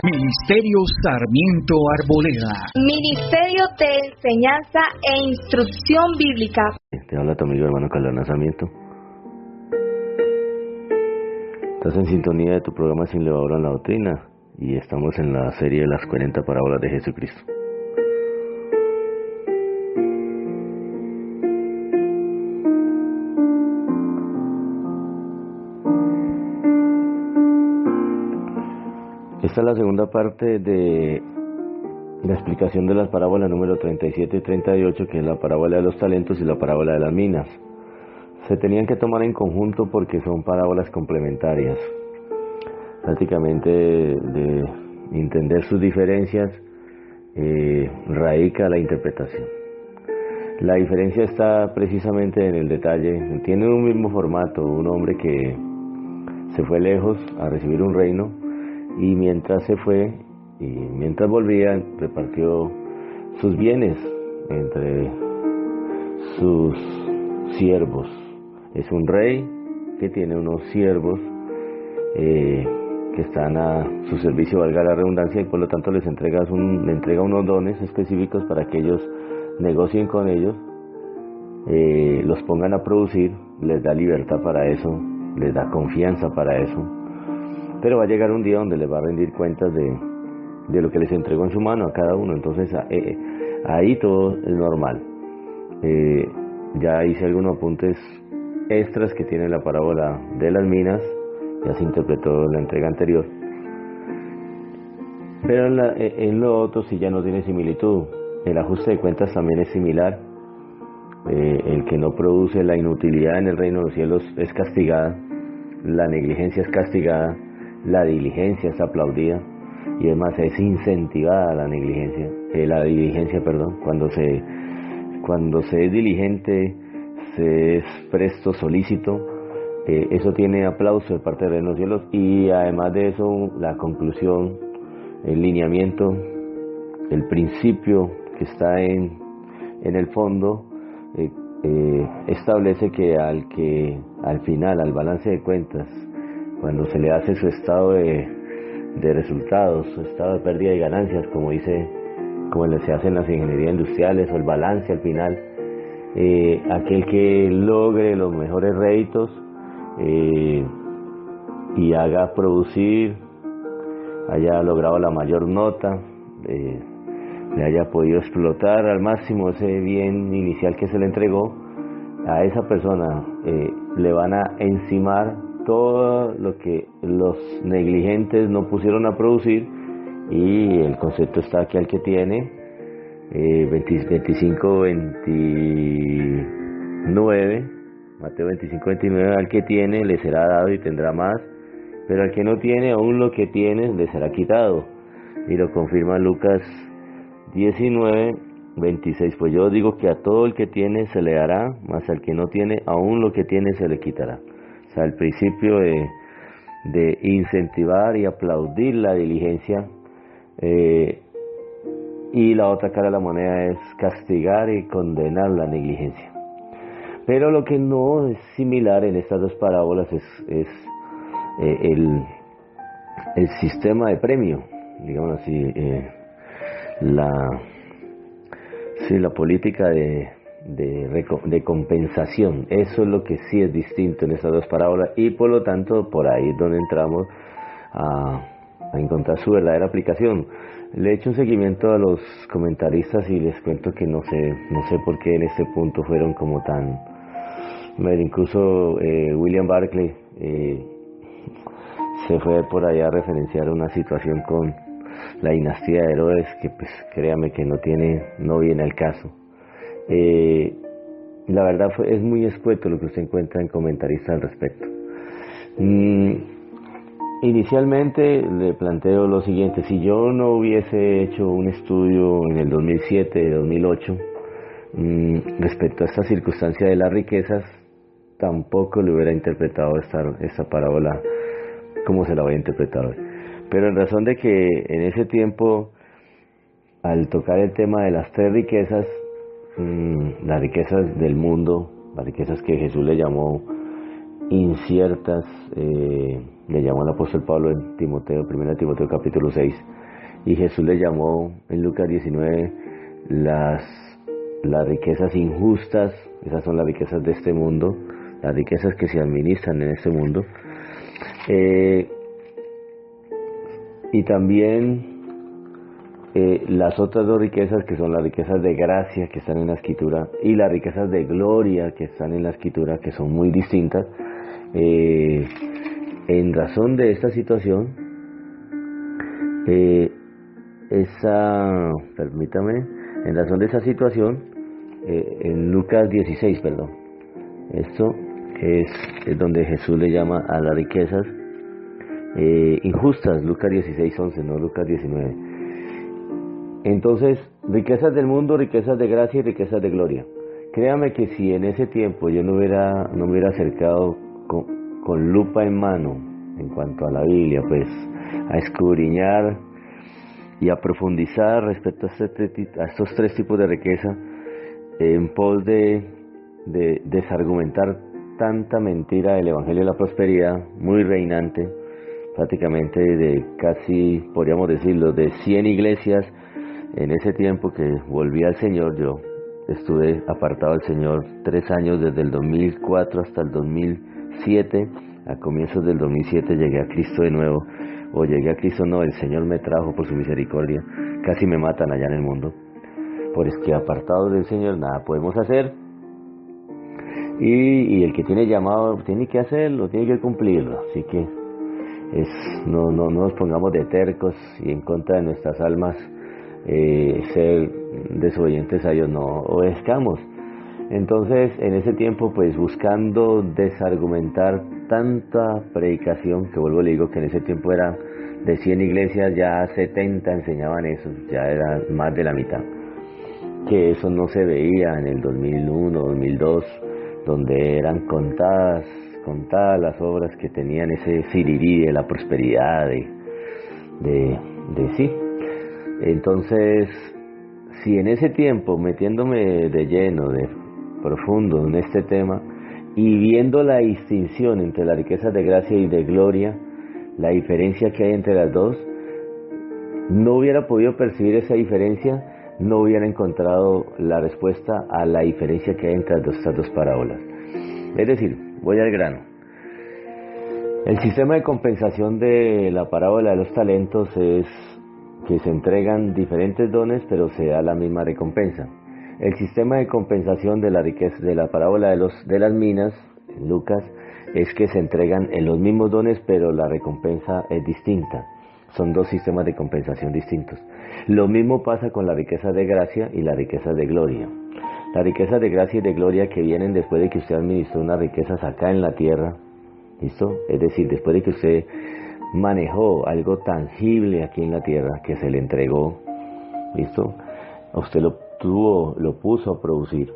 Ministerio Sarmiento Arboleda. Ministerio de Enseñanza e Instrucción Bíblica. Te habla tu amigo hermano Calderón Sarmiento. Estás en sintonía de tu programa Sin Levadura en la Doctrina y estamos en la serie de las 40 parábolas de Jesucristo. Esta es la segunda parte de la explicación de las parábolas número 37 y 38, que es la parábola de los talentos y la parábola de las minas. Se tenían que tomar en conjunto porque son parábolas complementarias. Prácticamente de entender sus diferencias radica la interpretación. La diferencia está precisamente en el detalle. Tienen un mismo formato, un hombre que se fue lejos a recibir un reino, y mientras se fue y mientras volvía repartió sus bienes entre sus siervos. Es un rey que tiene unos siervos que están a su servicio, valga la redundancia, y por lo tanto le entrega unos dones específicos para que ellos negocien con ellos, los pongan a producir, les da libertad para eso, les da confianza para eso. Pero va a llegar un día donde les va a rendir cuentas de lo que les entregó en su mano a cada uno. Entonces ahí todo es normal. Ya hice algunos apuntes extras que tiene la parábola de las minas. Ya se interpretó la entrega anterior. Pero en lo otro sí ya no tiene similitud. El ajuste de cuentas también es similar. El que no produce la inutilidad en el reino de los cielos es castigada. La negligencia es castigada. La diligencia es aplaudida y además es incentivada la diligencia. Cuando se es diligente, se es presto, solícito, eso tiene aplauso de parte de los cielos. Y además de eso, la conclusión, el lineamiento, el principio que está en el fondo, establece que al final, al balance de cuentas, cuando se le hace su estado de resultados, su estado de pérdida y ganancias, como se hace en las ingenierías industriales, o el balance al final, aquel que logre los mejores réditos y haga producir, haya logrado la mayor nota, le haya podido explotar al máximo ese bien inicial que se le entregó, a esa persona le van a encimar todo lo que los negligentes no pusieron a producir. Y el concepto está aquí: al que tiene 25, 29, Mateo 25, 29, al que tiene le será dado y tendrá más, pero al que no tiene, aún lo que tiene le será quitado. Y lo confirma Lucas 19, 26, pues yo digo que a todo el que tiene se le dará, mas al que no tiene, aún lo que tiene se le quitará. O sea, el principio de incentivar y aplaudir la diligencia, y la otra cara de la moneda es castigar y condenar la negligencia. Pero lo que no es similar en estas dos parábolas es el sistema de premio, digamos así, la política de compensación. Eso es lo que sí es distinto en estas dos parábolas, y por lo tanto por ahí es donde entramos a encontrar su verdadera aplicación. Le he hecho un seguimiento a los comentaristas y les cuento que no sé por qué en este punto fueron como tan... Incluso William Barclay se fue por allá a referenciar una situación con la dinastía de Herodes que, pues, créame que no viene al caso. La verdad es muy escueto lo que usted encuentra en comentaristas al respecto. Inicialmente le planteo lo siguiente: si yo no hubiese hecho un estudio en el 2007, 2008 respecto a esta circunstancia de las riquezas, tampoco le hubiera interpretado esta parábola como se la voy a interpretar hoy. Pero en razón de que en ese tiempo, al tocar el tema de las tres riquezas, las riquezas del mundo, las riquezas que Jesús le llamó inciertas, le llamó el apóstol Pablo en Timoteo, 1 Timoteo capítulo 6, y Jesús le llamó en Lucas 19 las riquezas injustas. Esas son las riquezas de este mundo, las riquezas que se administran en este mundo. Y también las otras dos riquezas, que son las riquezas de gracia que están en la Escritura y las riquezas de gloria que están en la Escritura, que son muy distintas. En razón de esta situación, en razón de esa situación, en Lucas 16, esto es donde Jesús le llama a las riquezas injustas, Lucas 16:11, no Lucas 19. Entonces, riquezas del mundo, riquezas de gracia y riquezas de gloria. Créame que si en ese tiempo yo no me hubiera acercado con lupa en mano en cuanto a la Biblia, pues a escudriñar y a profundizar respecto a estos tres tipos de riqueza, en pos de desargumentar tanta mentira del Evangelio de la Prosperidad, muy reinante, prácticamente de casi, podríamos decirlo, de 100 iglesias. En ese tiempo que volví al Señor, yo estuve apartado del Señor 3 años, desde el 2004 hasta el 2007. A comienzos del 2007 llegué a Cristo de nuevo, o llegué a Cristo, no, el Señor me trajo por su misericordia. Casi me matan allá en el mundo, por es que apartados del Señor nada podemos hacer, y el que tiene llamado tiene que hacerlo, tiene que cumplirlo. Así que no nos pongamos de tercos y en contra de nuestras almas, ser desobedientes a Dios, no obedezcamos. Entonces, en ese tiempo, pues buscando desargumentar tanta predicación, que vuelvo le digo que en ese tiempo era de 100 iglesias, ya 70 enseñaban eso, ya era más de la mitad, que eso no se veía en el 2001, 2002, donde eran contadas las obras que tenían ese sirirí de la prosperidad, de sí. Entonces, si en ese tiempo, metiéndome de lleno, de profundo en este tema, y viendo la distinción entre las riquezas de gracia y de gloria, la diferencia que hay entre las dos, no hubiera podido percibir esa diferencia, no hubiera encontrado la respuesta a la diferencia que hay entre estas dos parábolas. Es decir, voy al grano. El sistema de compensación de la parábola de los talentos es que se entregan diferentes dones, pero se da la misma recompensa. El sistema de compensación de la riqueza de la parábola de las minas, en Lucas, es que se entregan en los mismos dones, pero la recompensa es distinta. Son dos sistemas de compensación distintos. Lo mismo pasa con la riqueza de gracia y la riqueza de gloria. La riqueza de gracia y de gloria que vienen después de que usted administró unas riquezas acá en la tierra, ¿listo? Es decir, después de que usted manejó algo tangible aquí en la tierra, que se le entregó, ¿listo? A usted lo puso a producir,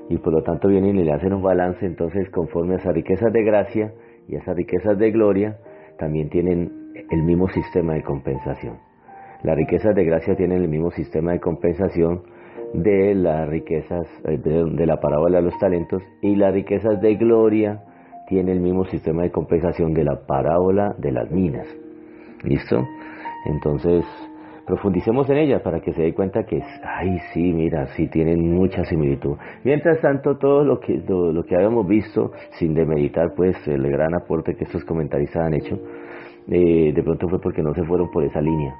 y por lo tanto vienen y le hacen un balance. Entonces, conforme a esas riquezas de gracia y a esas riquezas de gloria, también tienen el mismo sistema de compensación. Las riquezas de gracia tienen el mismo sistema de compensación de las riquezas de la parábola de los talentos, y las riquezas de gloria tienen el mismo sistema de compensación de la parábola de las minas. ¿Listo? Entonces, profundicemos en ellas para que se dé cuenta que, sí, mira, sí tienen mucha similitud. Mientras tanto, todo lo que habíamos visto, sin demeritar pues el gran aporte que estos comentaristas han hecho, de pronto fue porque no se fueron por esa línea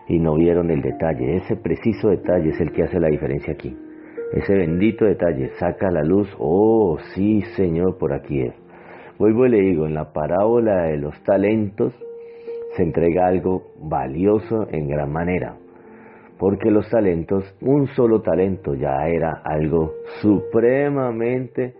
y no vieron el detalle. Ese preciso detalle es el que hace la diferencia aquí. Ese bendito detalle saca a la luz, oh, sí, Señor, por aquí es. Vuelvo y le digo, en la parábola de los talentos se entrega algo valioso en gran manera, porque los talentos, un solo talento ya era algo supremamente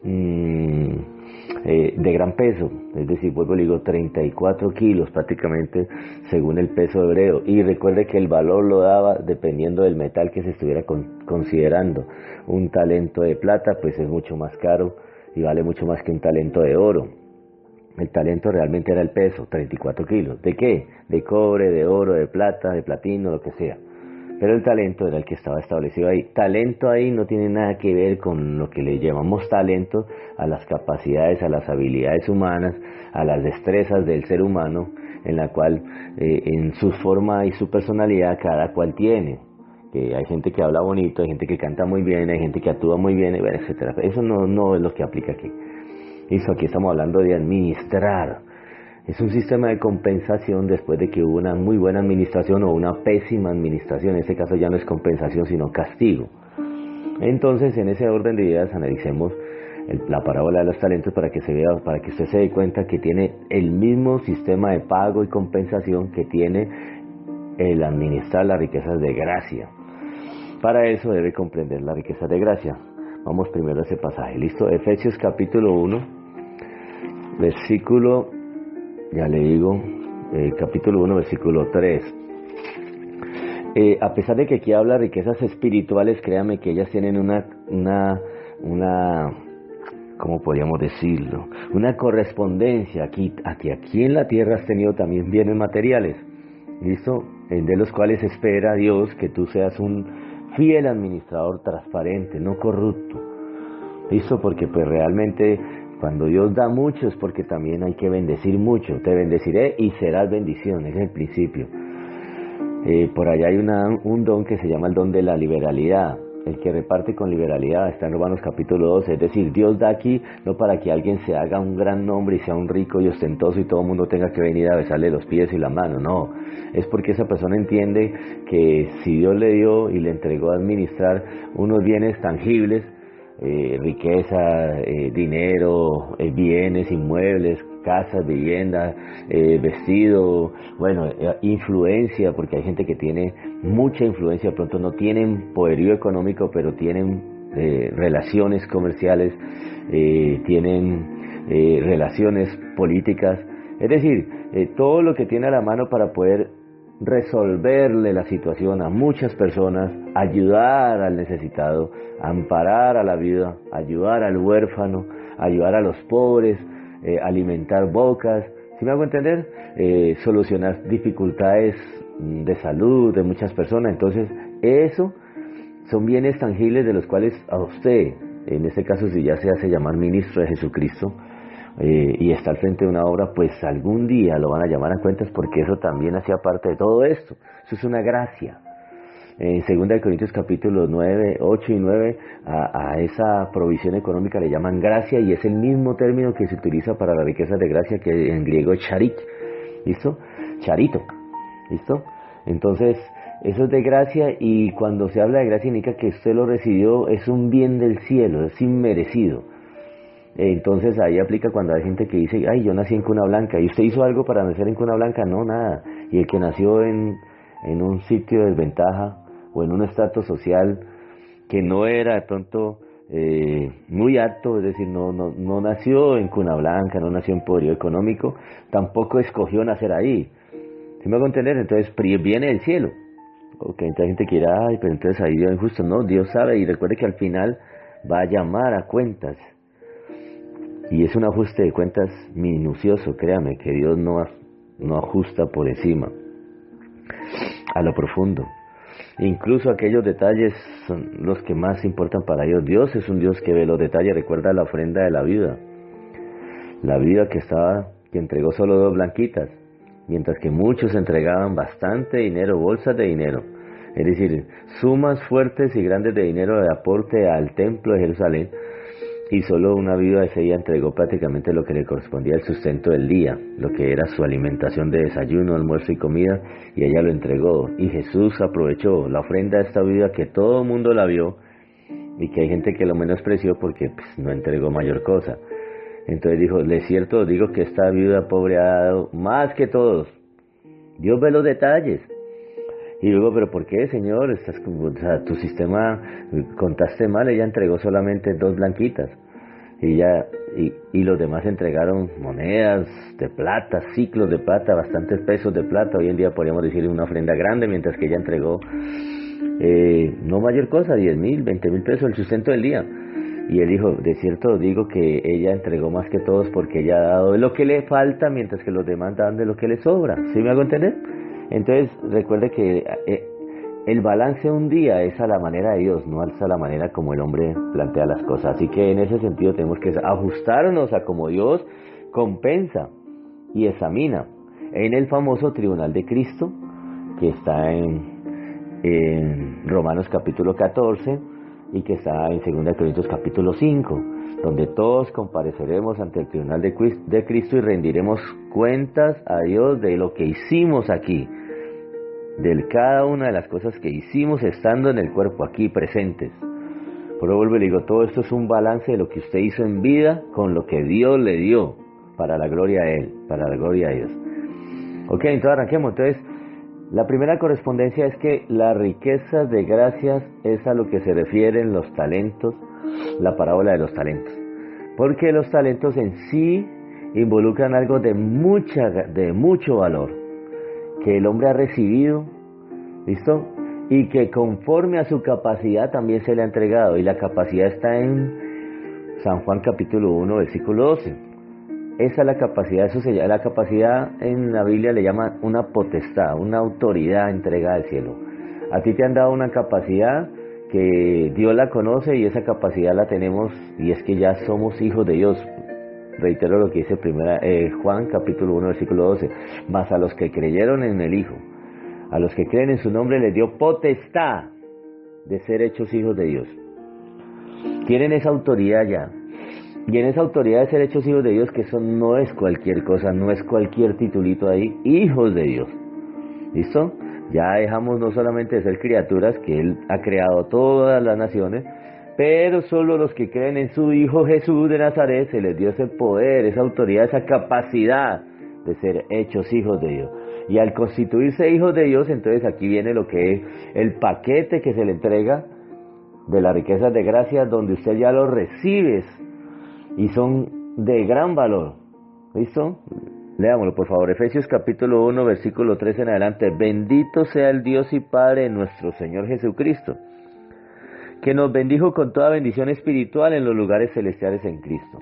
de gran peso. Es decir, vuelvo y le digo, 34 kilos prácticamente según el peso hebreo, y recuerde que el valor lo daba dependiendo del metal que se estuviera considerando. Un talento de plata pues es mucho más caro y vale mucho más que un talento de oro. El talento realmente era el peso, 34 kilos. ¿De qué? De cobre, de oro, de plata, de platino, lo que sea. Pero el talento era el que estaba establecido ahí. Talento ahí no tiene nada que ver con lo que le llamamos talento, a las capacidades, a las habilidades humanas, a las destrezas del ser humano, en la cual en su forma y su personalidad cada cual tiene. Que hay gente que habla bonito, hay gente que canta muy bien, hay gente que actúa muy bien, etcétera. Eso no es lo que aplica aquí. Aquí estamos hablando de administrar. Es un sistema de compensación después de que hubo una muy buena administración o una pésima administración. En este caso ya no es compensación, sino castigo. Entonces, en ese orden de ideas, analicemos la parábola de los talentos para que se vea, para que usted se dé cuenta que tiene el mismo sistema de pago y compensación que tiene el administrar las riquezas de gracia. Para eso debe comprender las riquezas de gracia. Vamos primero a ese pasaje. ¿Listo? Efesios capítulo 1, versículo, ya le digo, capítulo 1, versículo 3. A pesar de que aquí habla de riquezas espirituales, créame que ellas tienen una ¿cómo podríamos decirlo? Una correspondencia aquí en la tierra has tenido también bienes materiales, ¿listo? De los cuales espera Dios que tú seas un fiel administrador transparente, no corrupto, ¿listo? Porque pues realmente cuando Dios da mucho es porque también hay que bendecir mucho. Te bendeciré y serás bendición, es el principio. Por allá hay un don que se llama el don de la liberalidad. El que reparte con liberalidad está en Romanos capítulo 12. Es decir, Dios da aquí no para que alguien se haga un gran nombre y sea un rico y ostentoso y todo el mundo tenga que venir a besarle los pies y la mano. No, es porque esa persona entiende que si Dios le dio y le entregó a administrar unos bienes tangibles, riqueza, dinero, bienes, inmuebles, casas, viviendas, vestido, bueno, influencia, porque hay gente que tiene mucha influencia, de pronto no tienen poderío económico, pero tienen relaciones comerciales, tienen relaciones políticas, es decir, todo lo que tiene a la mano para poder resolverle la situación a muchas personas, ayudar al necesitado, amparar a la viuda, ayudar al huérfano, ayudar a los pobres, alimentar bocas, ¿sí me hago entender? Solucionar dificultades de salud de muchas personas. Entonces, eso son bienes tangibles de los cuales a usted, en este caso si ya se hace llamar ministro de Jesucristo, y está al frente de una obra, pues algún día lo van a llamar a cuentas porque eso también hacía parte de todo esto. Eso es una gracia. En 2 Corintios capítulo 9, 8 y 9, a esa provisión económica le llaman gracia, y es el mismo término que se utiliza para la riqueza de gracia, que en griego es charit. ¿Listo? Charito. ¿Listo? Entonces, eso es de gracia, y cuando se habla de gracia indica que usted lo recibió, es un bien del cielo, es inmerecido. Entonces ahí aplica cuando hay gente que dice, ay, yo nací en cuna blanca, ¿y usted hizo algo para nacer en cuna blanca? No, nada. Y el que nació en un sitio de desventaja o en un estrato social que no era de pronto muy alto, es decir, no nació en cuna blanca, no nació en poderío económico, tampoco escogió nacer ahí. ¿Sí me hago entender? Entonces viene del cielo. Ok, entonces hay gente que dirá, ay, pero entonces ahí Dios es injusto. No, Dios sabe, y recuerde que al final va a llamar a cuentas. Y es un ajuste de cuentas minucioso, créame, que Dios no ajusta por encima, a lo profundo. Incluso aquellos detalles son los que más importan para Dios. Dios es un Dios que ve los detalles. Recuerda la ofrenda de la viuda. La viuda que entregó solo 2 blanquitas, mientras que muchos entregaban bastante dinero, bolsas de dinero. Es decir, sumas fuertes y grandes de dinero de aporte al templo de Jerusalén. Y solo una viuda ese día entregó prácticamente lo que le correspondía al sustento del día, lo que era su alimentación de desayuno, almuerzo y comida, y ella lo entregó. Y Jesús aprovechó la ofrenda de esta viuda, que todo el mundo la vio, y que hay gente que lo menospreció porque pues, no entregó mayor cosa. Entonces dijo, de cierto os digo que esta viuda pobre ha dado más que todos. Dios ve los detalles. Y luego, ¿pero por qué, Señor? Tu sistema, contaste mal, ella entregó solamente 2 blanquitas. Y los demás entregaron monedas de plata, ciclos de plata, bastantes pesos de plata. Hoy en día podríamos decir una ofrenda grande, mientras que ella entregó no mayor cosa, 10,000, 20,000 pesos, el sustento del día. Y él dijo, de cierto digo que ella entregó más que todos, porque ella ha dado de lo que le falta, mientras que los demás dan de lo que le sobra. ¿Sí me hago entender? Entonces, recuerde que el balance un día es a la manera de Dios, no a la manera como el hombre plantea las cosas. Así que en ese sentido tenemos que ajustarnos a como Dios compensa y examina. en el famoso tribunal de Cristo, que está en Romanos capítulo 14 y que está en 2 Corintios capítulo 5, donde todos compareceremos ante el tribunal de Cristo y rendiremos cuentas a Dios de lo que hicimos aquí, de cada una de las cosas que hicimos estando en el cuerpo aquí presentes. Por eso vuelvo y le digo, todo esto es un balance de lo que usted hizo en vida con lo que Dios le dio para la gloria a Él, para la gloria a Dios. Ok, entonces arranquemos. Entonces, la primera correspondencia es que la riqueza de gracias es a lo que se refieren los talentos, la parábola de los talentos. Porque los talentos en sí involucran algo de mucho valor, que el hombre ha recibido, ¿listo? Y que conforme a su capacidad también se le ha entregado. Y la capacidad está en San Juan capítulo 1, versículo 12. Esa es la capacidad, eso se llama, la capacidad en la Biblia le llaman una potestad, una autoridad entregada del cielo. A ti te han dado una capacidad que Dios la conoce y esa capacidad la tenemos, y es que ya somos hijos de Dios. Reitero lo que dice Juan capítulo 1, versículo 12. Mas a los que creyeron en el Hijo, a los que creen en su nombre, les dio potestad de ser hechos hijos de Dios. Tienen esa autoridad ya. Y en esa autoridad de ser hechos hijos de Dios, que eso no es cualquier cosa, no es cualquier titulito ahí, hijos de Dios. ¿Listo? Ya dejamos no solamente de ser criaturas, que Él ha creado todas las naciones, pero solo los que creen en su Hijo Jesús de Nazaret se les dio ese poder, esa autoridad, esa capacidad de ser hechos hijos de Dios. Y al constituirse hijos de Dios, entonces aquí viene lo que es el paquete que se le entrega de las riquezas de gracia, donde usted ya lo recibe y son de gran valor. ¿Listo? Leámoslo por favor. Efesios capítulo 1, versículo 3 en adelante. Bendito sea el Dios y Padre de nuestro Señor Jesucristo, que nos bendijo con toda bendición espiritual en los lugares celestiales en Cristo.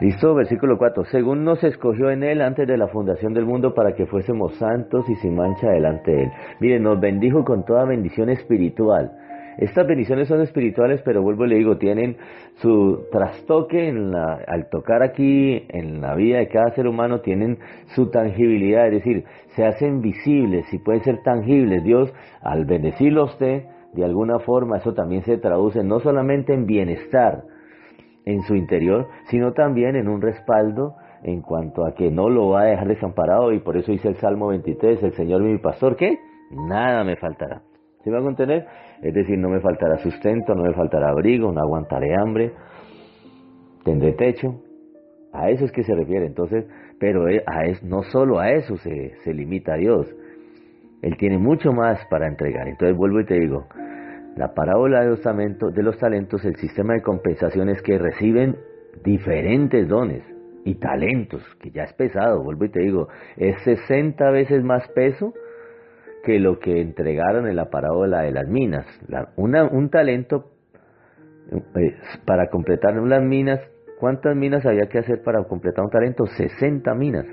¿Listo? Versículo 4. Según nos escogió en Él antes de la fundación del mundo para que fuésemos santos y sin mancha delante de Él. Miren, nos bendijo con toda bendición espiritual. Estas bendiciones son espirituales, pero vuelvo y le digo, tienen su trastoque al tocar aquí en la vida de cada ser humano, tienen su tangibilidad, es decir, se hacen visibles y pueden ser tangibles. Dios, al bendecirlo a usted, de alguna forma, eso también se traduce no solamente en bienestar en su interior, sino también en un respaldo en cuanto a que no lo va a dejar desamparado, y por eso dice el Salmo 23, el Señor mi pastor, ¿qué? Nada me faltará. ¿Sí me hago entender? Es decir, no me faltará sustento, no me faltará abrigo, no aguantaré hambre, tendré techo. A eso es que se refiere. Entonces, pero no solo a eso se limita a Dios. Él tiene mucho más para entregar. Entonces vuelvo y te digo, la parábola de los talentos, el sistema de compensación es que reciben diferentes dones y talentos, que ya es pesado, vuelvo y te digo, es 60 veces más peso que lo que entregaron en la parábola de las minas. Un talento, para completar las minas, ¿cuántas minas había que hacer para completar un talento? 60 minas.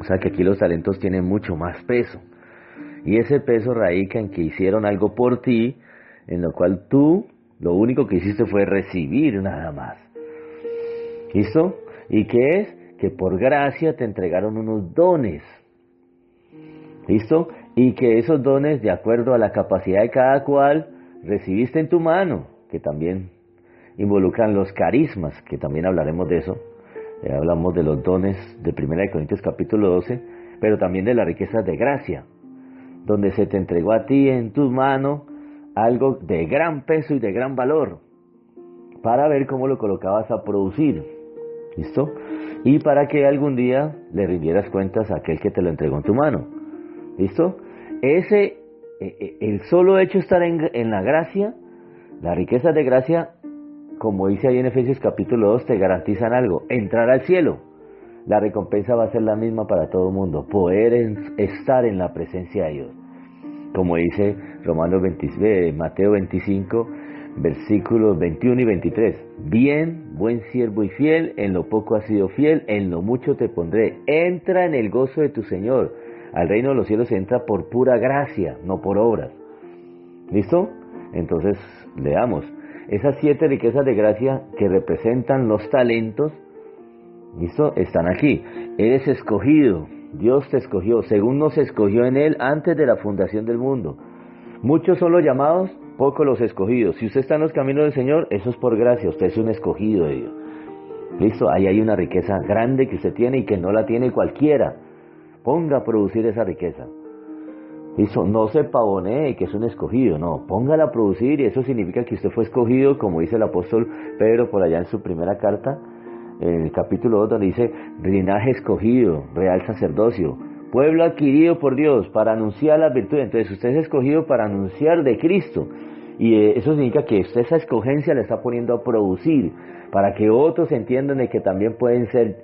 O sea que aquí los talentos tienen mucho más peso. Y ese peso radica en que hicieron algo por ti, en lo cual tú lo único que hiciste fue recibir nada más. ¿Listo? ¿Y qué es? Que por gracia te entregaron unos dones. ¿Listo? Y que esos dones, de acuerdo a la capacidad de cada cual, recibiste en tu mano, que también involucran los carismas, que también hablaremos de eso. Hablamos de los dones de 1 Corintios capítulo 12, pero también de las riquezas de gracia, donde se te entregó a ti en tu mano algo de gran peso y de gran valor, para ver cómo lo colocabas a producir. ¿Listo? Y para que algún día le rindieras cuentas a aquel que te lo entregó en tu mano. ¿Listo? El solo hecho de estar en la gracia, las riquezas de gracia, como dice ahí en Efesios capítulo 2, te garantizan algo: entrar al cielo. La recompensa va a ser la misma para todo el mundo, poder estar en la presencia de Dios. Como dice Mateo 25, versículos 21 y 23. Bien, buen siervo y fiel, en lo poco has sido fiel, en lo mucho te pondré. Entra en el gozo de tu Señor. Al reino de los cielos se entra por pura gracia, no por obras. ¿Listo? Entonces, leamos. Esas 7 riquezas de gracia que representan los talentos, ¿Listo? Están aquí. Eres escogido. Dios te escogió, según nos escogió en Él antes de la fundación del mundo. Muchos son los llamados, pocos los escogidos. Si usted está en los caminos del Señor, eso es por gracia. Usted es un escogido de Dios. ¿Listo? Ahí hay una riqueza grande que usted tiene y que no la tiene cualquiera. Ponga a producir esa riqueza. ¿Listo? No se pavonee que es un escogido, no. Póngala a producir, y eso significa que usted fue escogido, como dice el apóstol Pedro por allá en su primera carta, en el capítulo 2, donde dice: linaje escogido, real sacerdocio, pueblo adquirido por Dios para anunciar las virtudes. Entonces usted es escogido para anunciar de Cristo, y eso significa que usted esa escogencia la está poniendo a producir para que otros entiendan de que también pueden ser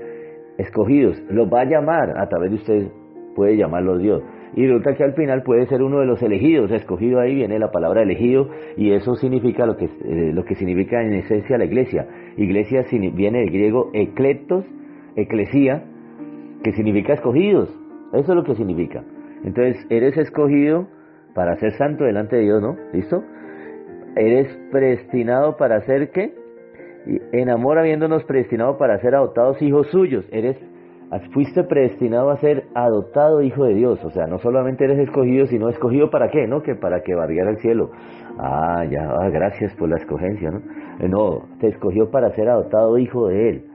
escogidos. Los va a llamar, a través de usted puede llamarlos Dios, y resulta que al final puede ser uno de los elegidos. Escogido, ahí viene la palabra elegido, y eso significa lo que significa en esencia la iglesia. Iglesia viene del griego ekletos, eclesia, que significa escogidos. Eso es lo que significa. Entonces, eres escogido para ser santo delante de Dios, ¿no? ¿Listo? Eres predestinado para ser, ¿qué? En amor, habiéndonos predestinado para ser adoptados hijos suyos. Fuiste predestinado a ser adoptado hijo de Dios. O sea, no solamente eres escogido, sino escogido ¿para qué? ¿No? Que para que barriera el cielo. Gracias por la escogencia, ¿no? No, te escogió para ser adoptado hijo de Él.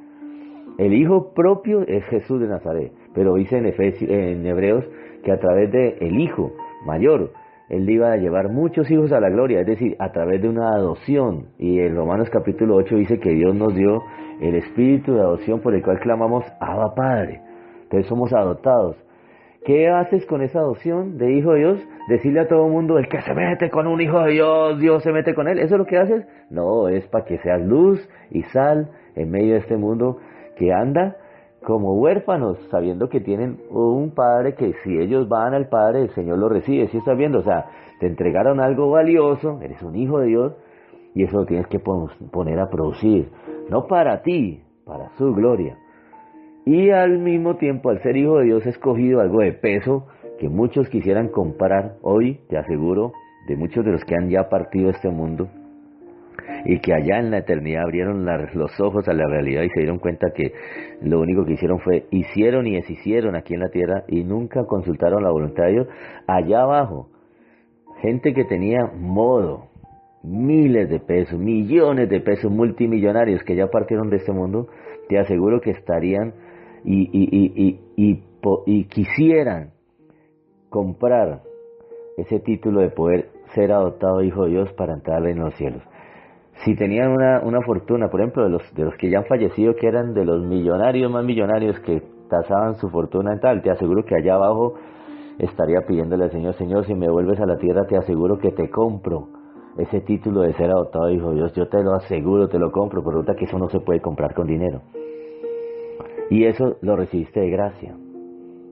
El hijo propio es Jesús de Nazaret, pero dice en Hebreos que a través de el hijo mayor, Él iba a llevar muchos hijos a la gloria, es decir, a través de una adopción. Y en Romanos capítulo 8 dice que Dios nos dio el espíritu de adopción por el cual clamamos Abba Padre. Entonces somos adoptados. ¿Qué haces con esa adopción de hijo de Dios? Decirle a todo el mundo: el que se mete con un hijo de Dios, Dios se mete con él. ¿Eso es lo que haces? No, es para que seas luz y sal en medio de este mundo que anda como huérfanos, sabiendo que tienen un padre, que si ellos van al Padre, el Señor los recibe. ¿Sí estás viendo? O sea, te entregaron algo valioso, eres un hijo de Dios, y eso lo tienes que poner a producir, no para ti, para su gloria. Y al mismo tiempo, al ser hijo de Dios, escogido algo de peso que muchos quisieran comprar hoy, te aseguro, de muchos de los que han ya partido este mundo, y que allá en la eternidad abrieron los ojos a la realidad y se dieron cuenta que lo único que hicieron fue hicieron y deshicieron aquí en la tierra y nunca consultaron la voluntad de Dios. Allá abajo, gente que tenía modo, miles de pesos, millones de pesos, multimillonarios que ya partieron de este mundo, te aseguro que estarían y quisieran comprar ese título de poder ser adoptado hijo de Dios para entrar en los cielos. Si tenían una fortuna, por ejemplo, de los que ya han fallecido, que eran de los millonarios más millonarios que tasaban su fortuna en tal, te aseguro que allá abajo estaría pidiéndole al Señor: Señor, si me vuelves a la tierra, te aseguro que te compro ese título de ser adoptado hijo de Dios. Yo te lo aseguro, te lo compro, pero resulta que eso no se puede comprar con dinero. Y eso lo recibiste de gracia,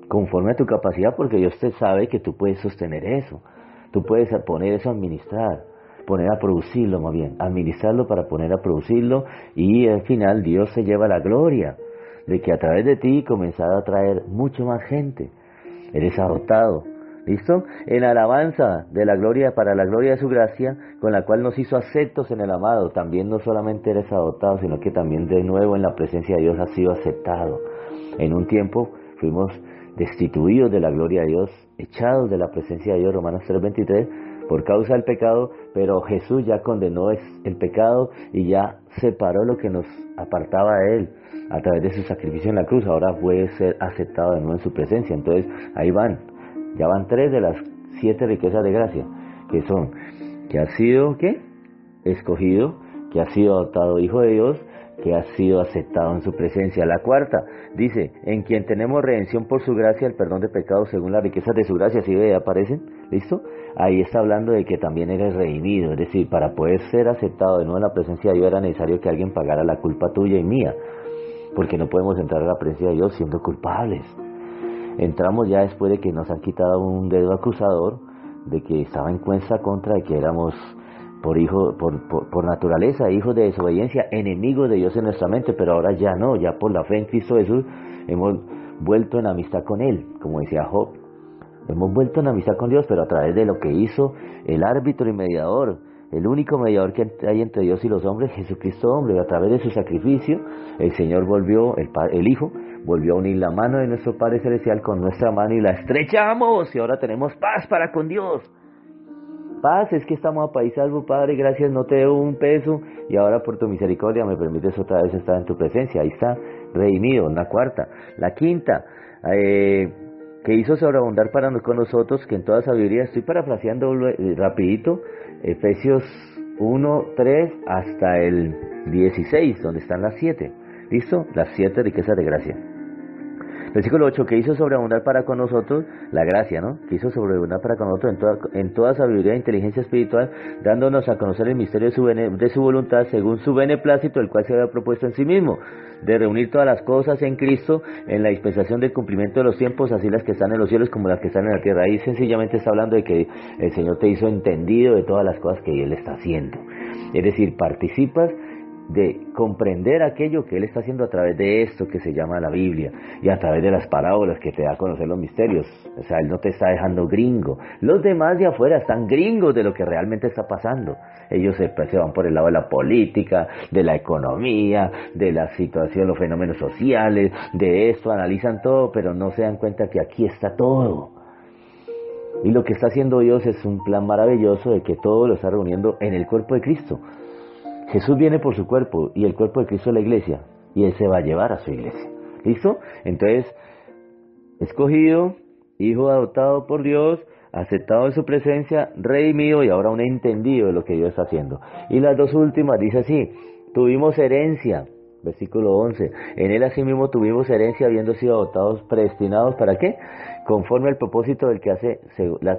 conforme a tu capacidad, porque Dios te sabe que tú puedes sostener eso. Tú puedes poner eso a administrar, poner a producirlo, más bien, administrarlo para poner a producirlo, y al final Dios se lleva la gloria de que a través de ti comenzará a traer mucho más gente. Eres adoptado, ¿listo? En alabanza de la gloria, para la gloria de su gracia, con la cual nos hizo aceptos en el amado. También no solamente eres adoptado, sino que también de nuevo en la presencia de Dios has sido aceptado. En un tiempo fuimos destituidos de la gloria de Dios, echados de la presencia de Dios, Romanos 3:23, por causa del pecado, pero Jesús ya condenó el pecado y ya separó lo que nos apartaba de Él a través de su sacrificio en la cruz. Ahora puede ser aceptado de nuevo en su presencia. Entonces ahí ya van 3 de las 7 riquezas de gracia, que son que has sido escogido, que has sido adoptado hijo de Dios, que has sido aceptado en su presencia. La cuarta dice: en quien tenemos redención por su gracia, el perdón de pecados según las riquezas de su gracia. ¿Sí aparecen? ¿Listo? Ahí está hablando de que también eres redimido, es decir, para poder ser aceptado de nuevo en la presencia de Dios era necesario que alguien pagara la culpa tuya y mía, porque no podemos entrar a la presencia de Dios siendo culpables. Entramos ya después de que nos han quitado un dedo acusador, de que estaba en cuenta contra, de que éramos por naturaleza hijos de desobediencia, enemigos de Dios en nuestra mente, pero ahora ya no, ya por la fe en Cristo Jesús hemos vuelto en amistad con Él, como decía Job. Hemos vuelto en amistad con Dios, pero a través de lo que hizo el árbitro y mediador, el único mediador que hay entre Dios y los hombres, Jesucristo hombre. A través de su sacrificio, el Señor volvió, el Hijo, volvió a unir la mano de nuestro Padre Celestial con nuestra mano y la estrechamos y ahora tenemos paz para con Dios. Paz es que estamos a país salvo, Padre, gracias, no te debo un peso y ahora por tu misericordia me permites otra vez estar en tu presencia. Ahí está, redimido, la cuarta. La quinta, que hizo sobreabundar con nosotros, que en toda sabiduría, estoy parafraseando rapidito, Efesios 1, 3 hasta el 16, donde están las 7. ¿Listo? Las 7 riquezas de gracia. Versículo 8, que hizo sobreabundar para con nosotros, la gracia, ¿no? Que hizo sobreabundar para con nosotros en toda sabiduría e inteligencia espiritual, dándonos a conocer el misterio de su voluntad, según su beneplácito, el cual se había propuesto en sí mismo, de reunir todas las cosas en Cristo, en la dispensación del cumplimiento de los tiempos, así las que están en los cielos como las que están en la tierra. Ahí sencillamente está hablando de que el Señor te hizo entendido de todas las cosas que Él está haciendo. Es decir, participas de comprender aquello que Él está haciendo a través de esto que se llama la Biblia y a través de las parábolas que te da a conocer los misterios. O sea, Él no te está dejando gringo. Los demás de afuera están gringos de lo que realmente está pasando. Ellos se van por el lado de la política, de la economía, de la situación, los fenómenos sociales, de esto, analizan todo, pero no se dan cuenta que aquí está todo. Y lo que está haciendo Dios es un plan maravilloso de que todo lo está reuniendo en el cuerpo de Cristo. Jesús viene por su cuerpo y el cuerpo de Cristo es la iglesia y Él se va a llevar a su iglesia. ¿Listo? Entonces, escogido, hijo adoptado por Dios, aceptado en su presencia, redimido y ahora un entendido de lo que Dios está haciendo. Y las dos últimas dice así, tuvimos herencia, versículo 11, en Él asimismo tuvimos herencia habiendo sido adoptados, predestinados, ¿para qué? Conforme al propósito del que hace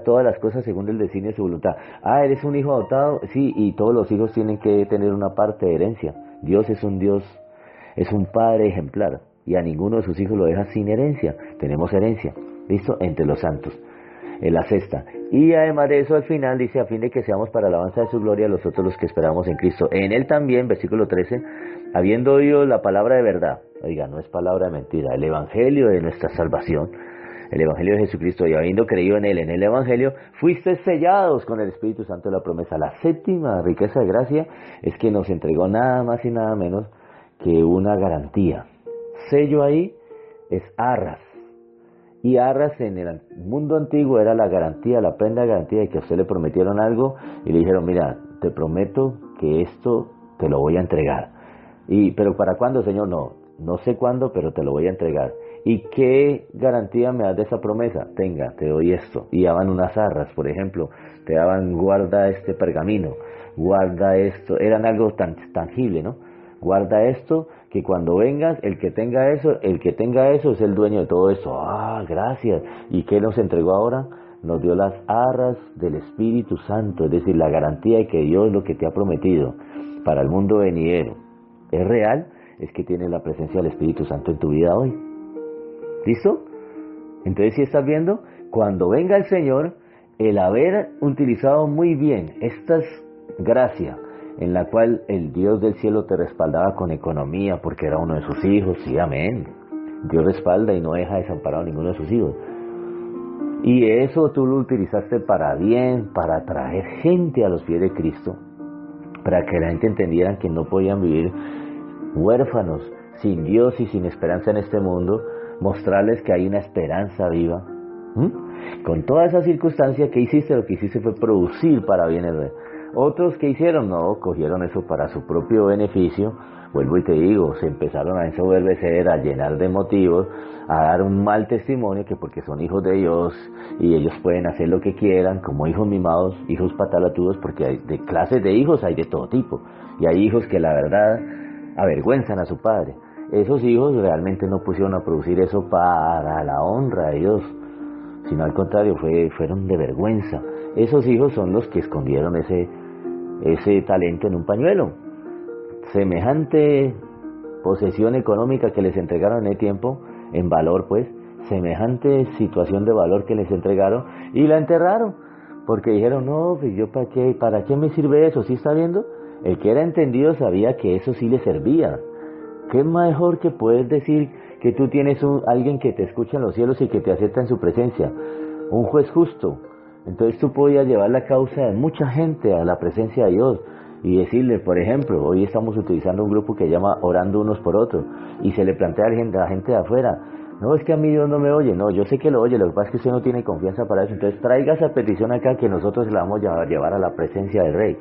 todas las cosas según el designio de su voluntad. Ah, ¿eres un hijo adoptado? Sí, y todos los hijos tienen que tener una parte de herencia. Dios, es un padre ejemplar, y a ninguno de sus hijos lo deja sin herencia. Tenemos herencia, ¿listo? Entre los santos. En la sexta. Y además de eso, al final dice, a fin de que seamos para alabanza de su gloria los otros los que esperamos en Cristo. En Él también, versículo 13, habiendo oído la palabra de verdad, oiga, no es palabra de mentira, el evangelio de nuestra salvación, el evangelio de Jesucristo, y habiendo creído en Él, en el evangelio, fuiste sellados con el Espíritu Santo de la promesa. La séptima riqueza de gracia es que nos entregó nada más y nada menos que una garantía. Sello ahí es arras. Y arras en el mundo antiguo era la garantía, la prenda de garantía de que a usted le prometieron algo y le dijeron, mira, te prometo que esto te lo voy a entregar. ¿Pero para cuándo, Señor? No sé cuándo, pero te lo voy a entregar. ¿Y qué garantía me das de esa promesa? Tenga, te doy esto. Y daban unas arras, por ejemplo, te daban, guarda este pergamino, guarda esto, eran algo tan tangible, ¿no? Guarda esto, que cuando vengas, el que tenga eso es el dueño de todo eso. Ah, gracias. ¿Y qué nos entregó ahora? Nos dio las arras del Espíritu Santo, es decir, la garantía de que Dios lo que te ha prometido para el mundo venidero es real, es que tienes la presencia del Espíritu Santo en tu vida hoy. ¿Listo? Entonces, si estás viendo, cuando venga el Señor, el haber utilizado muy bien estas gracias, en la cual el Dios del cielo te respaldaba con economía porque era uno de sus hijos, sí, amén. Dios respalda y no deja desamparado a ninguno de sus hijos. Y eso tú lo utilizaste para bien, para atraer gente a los pies de Cristo, para que la gente entendiera que no podían vivir huérfanos, sin Dios y sin esperanza en este mundo, mostrarles que hay una esperanza viva. Con toda esa circunstancia, ¿qué hiciste? Lo que hiciste fue producir para bienes de otros. ¿Qué hicieron? No, cogieron eso para su propio beneficio. Vuelvo y te digo, se empezaron a ensoberbecer, a llenar de motivos, a dar un mal testimonio, que porque son hijos de Dios y ellos pueden hacer lo que quieran, como hijos mimados, hijos patalatudos, porque hay de clases de hijos, hay de todo tipo, y hay hijos que la verdad avergüenzan a su padre. Esos hijos realmente no pusieron a producir eso para la honra de Dios, sino al contrario, fueron de vergüenza. Esos hijos son los que escondieron ese talento en un pañuelo. Semejante posesión económica que les entregaron en el tiempo, en valor pues, semejante situación de valor que les entregaron, y la enterraron, porque dijeron, no, pues yo ¿para qué me sirve eso? ¿Sí está viendo? El que era entendido sabía que eso sí le servía. ¿Qué mejor que puedes decir que tú tienes alguien que te escucha en los cielos y que te acepta en su presencia? Un juez justo, Entonces tú podías llevar la causa de mucha gente a la presencia de Dios y decirle, por ejemplo, hoy estamos utilizando un grupo que llama Orando Unos por Otros, y se le plantea a la gente de afuera, no, es que a mí Dios no me oye. No, yo sé que lo oye, lo que pasa es que usted no tiene confianza para eso. Entonces traiga esa petición acá, que nosotros la vamos a llevar a la presencia del Rey.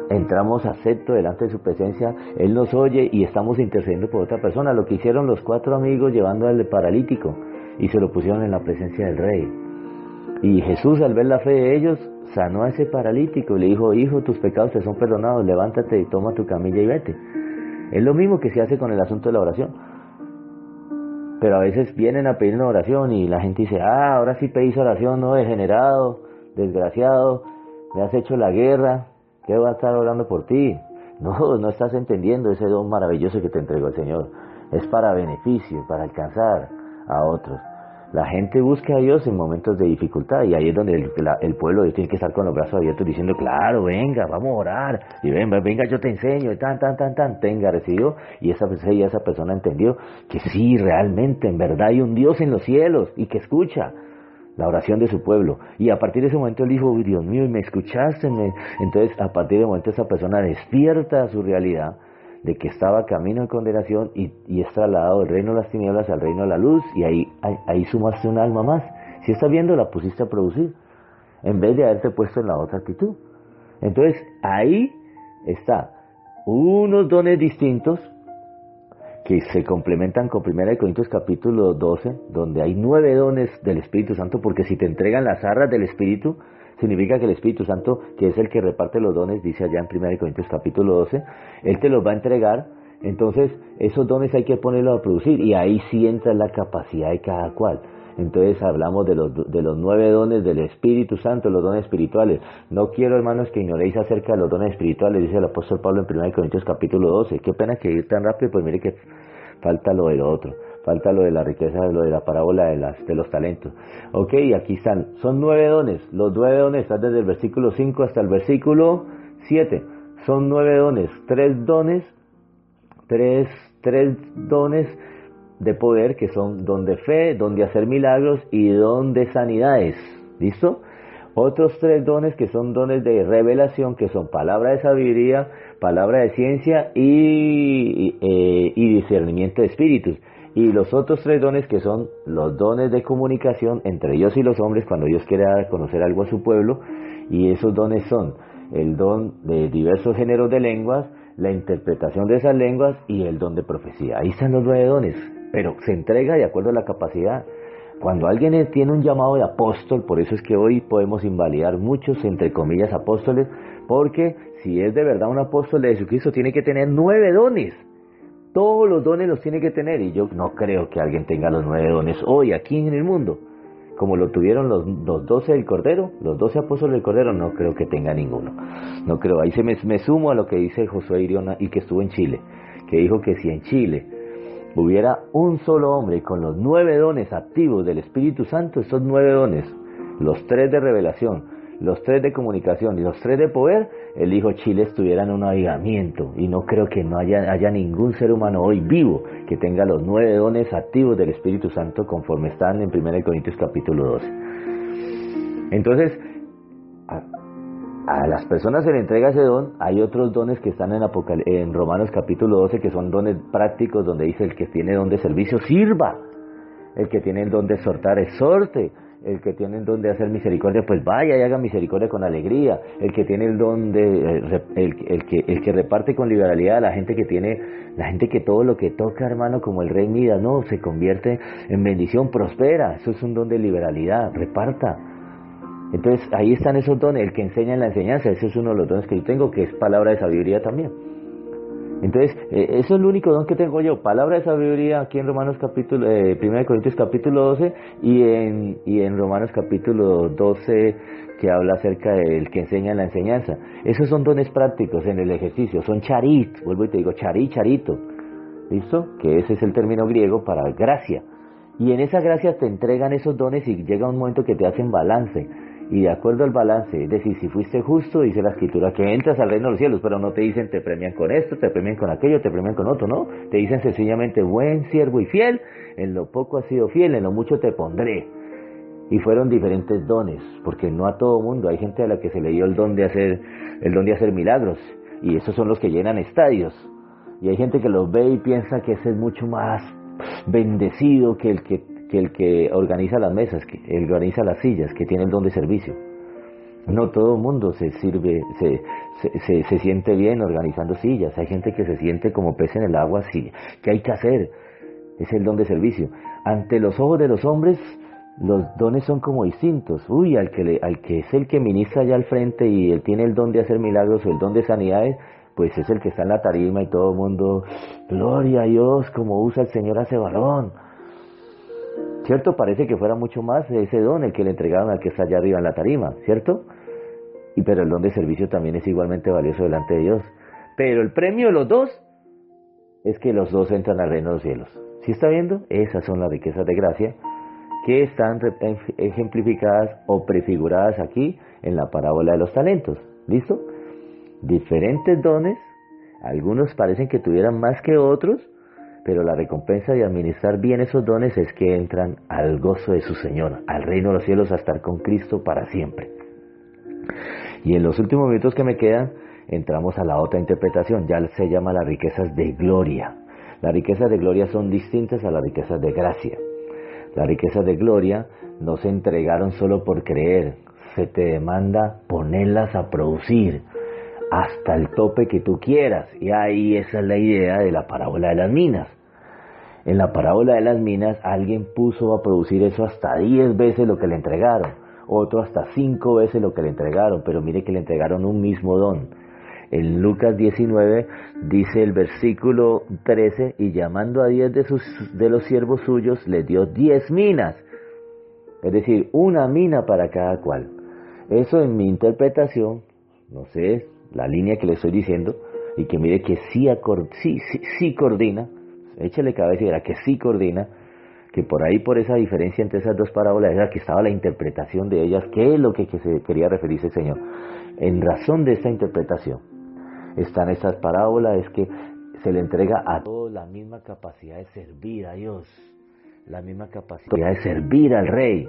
Entramos acepto delante de su presencia, Él nos oye y estamos intercediendo por otra persona. Lo que hicieron los 4 amigos llevando al paralítico y se lo pusieron en la presencia del Rey. Y Jesús, al ver la fe de ellos, sanó a ese paralítico y le dijo, hijo, tus pecados te son perdonados, levántate y toma tu camilla y vete. Es lo mismo que se hace con el asunto de la oración. Pero a veces vienen a pedir una oración y la gente dice, ahora sí pedís oración, no, degenerado, desgraciado, me has hecho la guerra, ¿qué va a estar orando por ti? No, no estás entendiendo ese don maravilloso que te entregó el Señor. Es para beneficio, para alcanzar a otros. La gente busca a Dios en momentos de dificultad, y ahí es donde el pueblo tiene que estar con los brazos abiertos diciendo, claro, venga, vamos a orar, y venga, yo te enseño, y tenga, recibió, y esa persona entendió que sí, realmente, en verdad hay un Dios en los cielos, y que escucha la oración de su pueblo. Y a partir de ese momento él dijo, Dios mío, y me escuchaste. Entonces, a partir de ese momento esa persona despierta a su realidad de que estaba camino de condenación y es trasladado del reino de las tinieblas al reino de la luz, y ahí sumaste un alma más. Si estás viendo, la pusiste a producir, en vez de haberte puesto en la otra actitud. Entonces, ahí está, unos dones distintos que se complementan con 1 Corintios capítulo 12, donde hay 9 dones del Espíritu Santo, porque si te entregan las arras del Espíritu, significa que el Espíritu Santo, que es el que reparte los dones, dice allá en 1 Corintios capítulo 12, Él te los va a entregar. Entonces esos dones hay que ponerlos a producir, y ahí sí entra la capacidad de cada cual. Entonces hablamos de los 9 dones del Espíritu Santo, los dones espirituales. No quiero, hermanos, que ignoréis acerca de los dones espirituales, dice el apóstol Pablo en 1 Corintios capítulo 12. Qué pena que ir tan rápido, pues mire que falta lo de lo otro. Falta lo de la riqueza, lo de la parábola de los talentos. Ok, aquí están. Son 9 dones. Los 9 dones están desde el versículo 5 hasta el versículo 7. Son 9 dones. 3 dones. 3 dones de poder, que son don de fe, don de hacer milagros y don de sanidades. ¿Listo? Otros 3 dones que son dones de revelación, que son palabra de sabiduría, palabra de ciencia y discernimiento de espíritus. Y los otros 3 dones que son los dones de comunicación entre Dios y los hombres, cuando Dios quiere dar a conocer algo a su pueblo. Y esos dones son el don de diversos géneros de lenguas, la interpretación de esas lenguas y el don de profecía. Ahí están los 9 dones, pero se entrega de acuerdo a la capacidad. Cuando alguien tiene un llamado de apóstol, por eso es que hoy podemos invalidar muchos, entre comillas, apóstoles, porque si es de verdad un apóstol de Jesucristo, tiene que tener 9 dones. Todos los dones los tiene que tener, y yo no creo que alguien tenga los 9 dones hoy aquí en el mundo, como lo tuvieron los 12 del Cordero, los 12 apóstoles del Cordero. No creo que tenga ninguno. No creo. Ahí me sumo a lo que dice Josué Iriona, y que estuvo en Chile, que dijo que si en Chile hubiera un solo hombre con los 9 dones activos del Espíritu Santo, esos 9 dones, los 3 de revelación, los 3 de comunicación y los 3 de poder, él dijo, Chile estuviera en un avivamiento. Y no creo que no haya ningún ser humano hoy vivo que tenga los 9 dones activos del Espíritu Santo, conforme están en 1 Corintios capítulo 12. Entonces, a las personas se le entrega ese don. Hay otros dones que están en Romanos capítulo 12, que son dones prácticos, donde dice, el que tiene don de servicio, sirva. El que tiene el don de exhortar, exhorte. El que tiene el don de hacer misericordia, pues vaya y haga misericordia con alegría. El que tiene el don de el que reparte con liberalidad, la gente que todo lo que toca, hermano, como el rey Midas, no, se convierte en bendición, prospera. Eso es un don de liberalidad, reparta. Entonces ahí están esos dones. El que enseña en la enseñanza, ese es uno de los dones que yo tengo, que es palabra de sabiduría también. Entonces, eso es el único don que tengo yo, palabra de sabiduría, aquí en Romanos capítulo, 1 Corintios capítulo 12, y en Romanos capítulo 12, que habla acerca del que enseña en la enseñanza. Esos son dones prácticos en el ejercicio, son charit, vuelvo y te digo, charito, ¿listo? Que ese es el término griego para gracia. Y en esa gracia te entregan esos dones, y llega un momento que te hacen balance. Y de acuerdo al balance, es decir, si fuiste justo, dice la Escritura, que entras al reino de los cielos, pero no te dicen te premian con esto, te premian con aquello, te premian con otro, no. Te dicen sencillamente, buen siervo y fiel, en lo poco has sido fiel, en lo mucho te pondré. Y fueron diferentes dones, porque no a todo mundo. Hay gente a la que se le dio el don de hacer milagros, y esos son los que llenan estadios. Y hay gente que los ve y piensa que ese es mucho más bendecido que el que organiza las mesas, que el que organiza las sillas, que tiene el don de servicio. No todo el mundo se sirve, se siente bien organizando sillas. Hay gente que se siente como pez en el agua. Sí, ¿qué hay que hacer? Es el don de servicio. Ante los ojos de los hombres, los dones son como distintos. Uy, al que es el que ministra allá al frente y él tiene el don de hacer milagros o el don de sanidades, pues es el que está en la tarima y todo el mundo, gloria a Dios, como usa el Señor a ese varón. ¿Cierto? Parece que fuera mucho más ese don el que le entregaron al que está allá arriba en la tarima, ¿cierto? Pero el don de servicio también es igualmente valioso delante de Dios. Pero el premio de los dos es que los dos entran al reino de los cielos. ¿Sí está viendo? Esas son las riquezas de gracia que están ejemplificadas o prefiguradas aquí en la parábola de los talentos. ¿Listo? Diferentes dones, algunos parecen que tuvieran más que otros, pero la recompensa de administrar bien esos dones es que entran al gozo de su Señor, al reino de los cielos, a estar con Cristo para siempre. Y en los últimos minutos que me quedan, entramos a la otra interpretación, ya se llama las riquezas de gloria. Las riquezas de gloria son distintas a las riquezas de gracia. Las riquezas de gloria no se entregaron solo por creer, se te demanda ponerlas a producir hasta el tope que tú quieras. Y ahí esa es la idea de la parábola de las minas. En la parábola de las minas alguien puso a producir eso hasta 10 veces lo que le entregaron, otro hasta 5 veces lo que le entregaron, pero mire que le entregaron un mismo don. En Lucas 19 dice el versículo 13, y llamando a 10 de los siervos suyos, les dio 10 minas, es decir, una mina para cada cual. Eso en mi interpretación, no sé, la línea que le estoy diciendo, y que mire que sí coordina, échale cabeza y verá que sí coordina, que por ahí, por esa diferencia entre esas dos parábolas, era que estaba la interpretación de ellas, que es lo que se quería referirse el Señor. En razón de esta interpretación, están estas parábolas, es que se le entrega a todos la misma capacidad de servir a Dios, la misma capacidad de servir al Rey.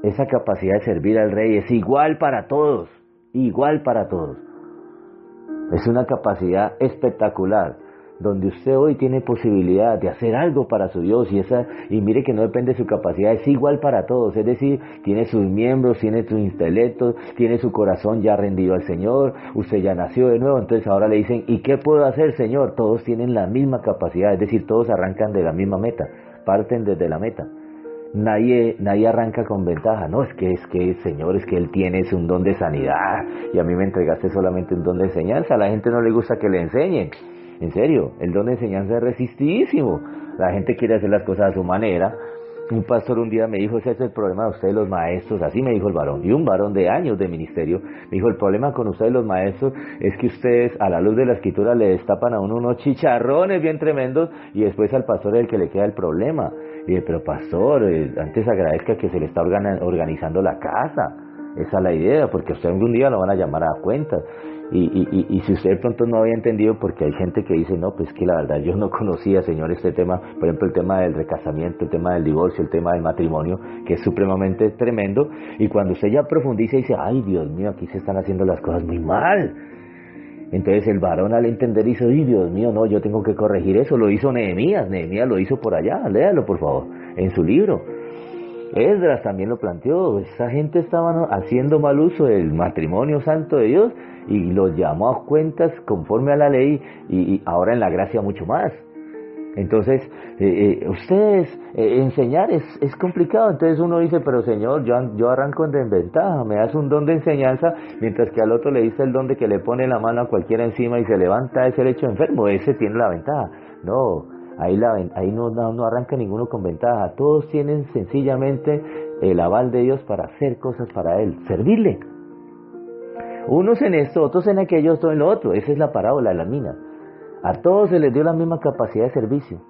Esa capacidad de servir al Rey es igual para todos, igual para todos. Es una capacidad espectacular, donde usted hoy tiene posibilidad de hacer algo para su Dios, y mire que no depende de su capacidad, es igual para todos, es decir, tiene sus miembros, tiene su intelecto, tiene su corazón ya rendido al Señor, usted ya nació de nuevo, entonces ahora le dicen, ¿y qué puedo hacer, Señor? Todos tienen la misma capacidad, es decir, todos arrancan de la misma meta, parten desde la meta. Nadie arranca con ventaja. No, es que Señor, es que Él tiene un don de sanidad y a mí me entregaste solamente un don de enseñanza. A la gente no le gusta que le enseñen. En serio, el don de enseñanza es resistidísimo. La gente quiere hacer las cosas a su manera. Un pastor un día me dijo, ese es el problema de ustedes los maestros, así me dijo el varón, y un varón de años de ministerio, me dijo, el problema con ustedes los maestros es que ustedes a la luz de la escritura le destapan a uno unos chicharrones bien tremendos y después al pastor es el que le queda el problema. Y dije, pero pastor, antes agradezca que se le está organizando la casa, esa es la idea, porque a usted algún día lo van a llamar a cuentas. Y si usted de pronto no había entendido, porque hay gente que dice, no, pues que la verdad yo no conocía, Señor, este tema, por ejemplo, el tema del recasamiento, el tema del divorcio, el tema del matrimonio, que es supremamente tremendo, y cuando usted ya profundiza y dice, ay, Dios mío, aquí se están haciendo las cosas muy mal. Entonces el varón al entender dice, ay, Dios mío, no, yo tengo que corregir eso. Lo hizo Nehemías lo hizo por allá, léalo por favor, en su libro. Esdras también lo planteó, esa gente estaba haciendo mal uso del matrimonio santo de Dios y los llamó a cuentas conforme a la ley y ahora en la gracia mucho más. Entonces, ustedes, enseñar es complicado, entonces uno dice, pero Señor, yo arranco en desventaja, me das un don de enseñanza, mientras que al otro le dice el don de que le pone la mano a cualquiera encima y se levanta ese hecho enfermo, ese tiene la ventaja. No, ahí no arranca ninguno con ventaja, todos tienen sencillamente el aval de Dios para hacer cosas para Él, servirle. Unos en esto, otros en aquello, otros en lo otro, esa es la parábola de las minas. A todos se les dio la misma capacidad de servicio.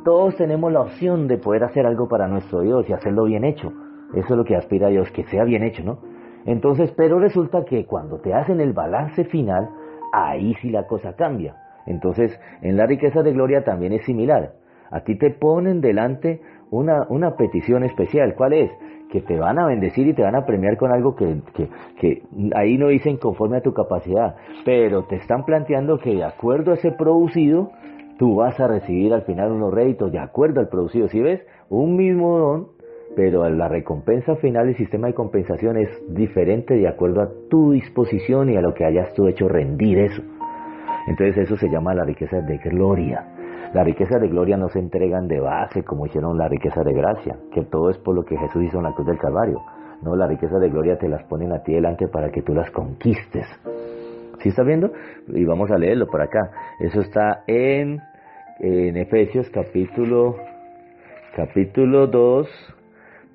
Todos tenemos la opción de poder hacer algo para nuestro Dios y hacerlo bien hecho. Eso es lo que aspira a Dios, que sea bien hecho, ¿no? Entonces, pero resulta que cuando te hacen el balance final, ahí sí la cosa cambia. Entonces, en la riqueza de gloria también es similar. A ti te ponen delante una petición especial. ¿Cuál es? que te van a bendecir y te van a premiar con algo que ahí no dicen conforme a tu capacidad, pero te están planteando que de acuerdo a ese producido, tú vas a recibir al final unos réditos de acuerdo al producido. ¿Sí ves? Un mismo don, pero la recompensa final, el sistema de compensación es diferente de acuerdo a tu disposición y a lo que hayas tú hecho rendir eso. Entonces eso se llama la riqueza de gloria. Las riquezas de gloria no se entregan de base como hicieron las riquezas de gracia, que todo es por lo que Jesús hizo en la cruz del Calvario. No, las riquezas de gloria te las ponen a ti delante para que tú las conquistes. ¿Sí estás viendo? Y vamos a leerlo por acá. Eso está en Efesios capítulo 2.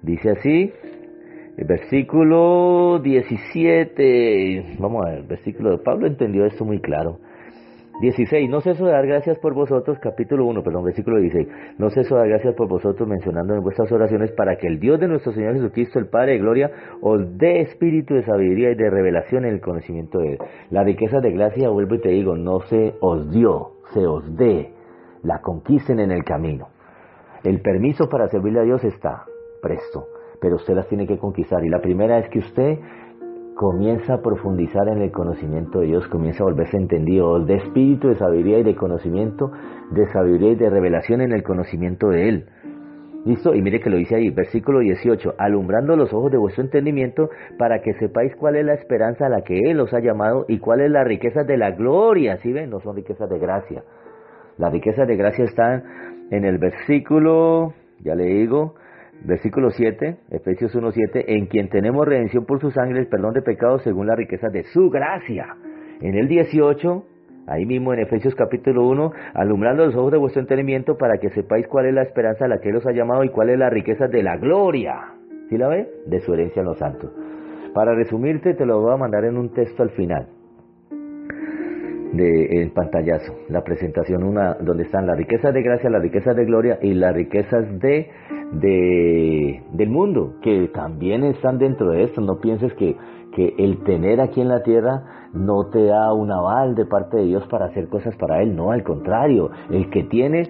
Dice así, el versículo 17. Vamos a ver, el versículo de Pablo entendió esto muy claro. 16, no ceso de dar gracias por vosotros, versículo 16, no ceso de dar gracias por vosotros, mencionando en vuestras oraciones, para que el Dios de nuestro Señor Jesucristo, el Padre de gloria, os dé espíritu de sabiduría y de revelación en el conocimiento de Él. La riqueza de gracia, vuelvo y te digo, no se os dio, se os dé, la conquisten en el camino. El permiso para servirle a Dios está presto, pero usted las tiene que conquistar, y la primera es que usted comienza a profundizar en el conocimiento de Dios, comienza a volverse entendido, de espíritu, de sabiduría y de conocimiento, de sabiduría y de revelación en el conocimiento de Él. ¿Listo? Y mire que lo dice ahí, versículo 18, alumbrando los ojos de vuestro entendimiento para que sepáis cuál es la esperanza a la que Él os ha llamado y cuál es la riqueza de la gloria. ¿Sí ven? No son riquezas de gracia. Las riquezas de gracia están en el versículo, ya le digo, versículo 7, Efesios 1:7, en quien tenemos redención por su sangre, el perdón de pecados según la riqueza de su gracia. En el 18, ahí mismo en Efesios capítulo 1, alumbrando los ojos de vuestro entendimiento para que sepáis cuál es la esperanza a la que Él os ha llamado y cuál es la riqueza de la gloria. ¿Sí la ve? De su herencia en los santos. Para resumirte, te lo voy a mandar en un texto al final. El pantallazo, la presentación, donde están las riquezas de gracia, las riquezas de gloria y las riquezas del mundo, que también están dentro de esto. No pienses que el tener aquí en la tierra no te da un aval de parte de Dios para hacer cosas para Él. No, al contrario, el que tiene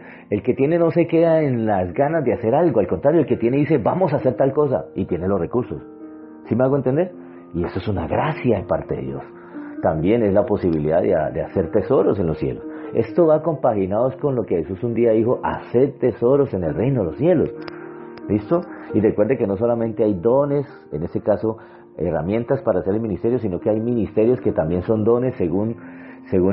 no se queda en las ganas de hacer algo, al contrario, el que tiene dice vamos a hacer tal cosa y tiene los recursos. ¿Sí me hago entender? Y eso es una gracia de parte de Dios. También es la posibilidad de hacer tesoros en los cielos. Esto va compaginados con lo que Jesús un día dijo, hacer tesoros en el reino de los cielos. ¿Listo? Y recuerde que no solamente hay dones, en este caso herramientas para hacer el ministerio, sino que hay ministerios que también son dones según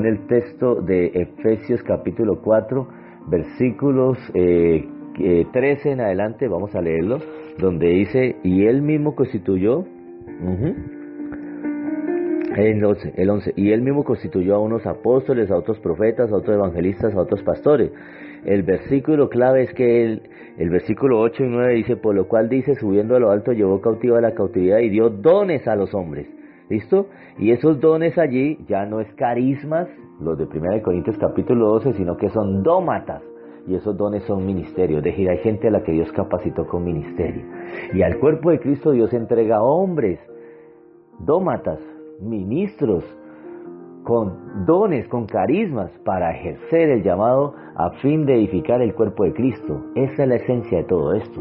el texto de Efesios capítulo 4, versículos 13 en adelante, vamos a leerlo, donde dice, y Él mismo constituyó... El 11, y Él mismo constituyó a unos apóstoles, a otros profetas, a otros evangelistas, a otros pastores. El versículo clave es que el versículo 8 y 9 dice, por lo cual dice, subiendo a lo alto, llevó cautiva la cautividad y dio dones a los hombres. ¿Listo? Y esos dones allí ya no es carismas, los de 1 Corintios capítulo 12, sino que son dómatas. Y esos dones son ministerios, es decir, hay gente a la que Dios capacitó con ministerio. Y al cuerpo de Cristo Dios entrega hombres, dómatas, ministros, con dones, con carismas, para ejercer el llamado a fin de edificar el cuerpo de Cristo. Esa es la esencia de todo esto.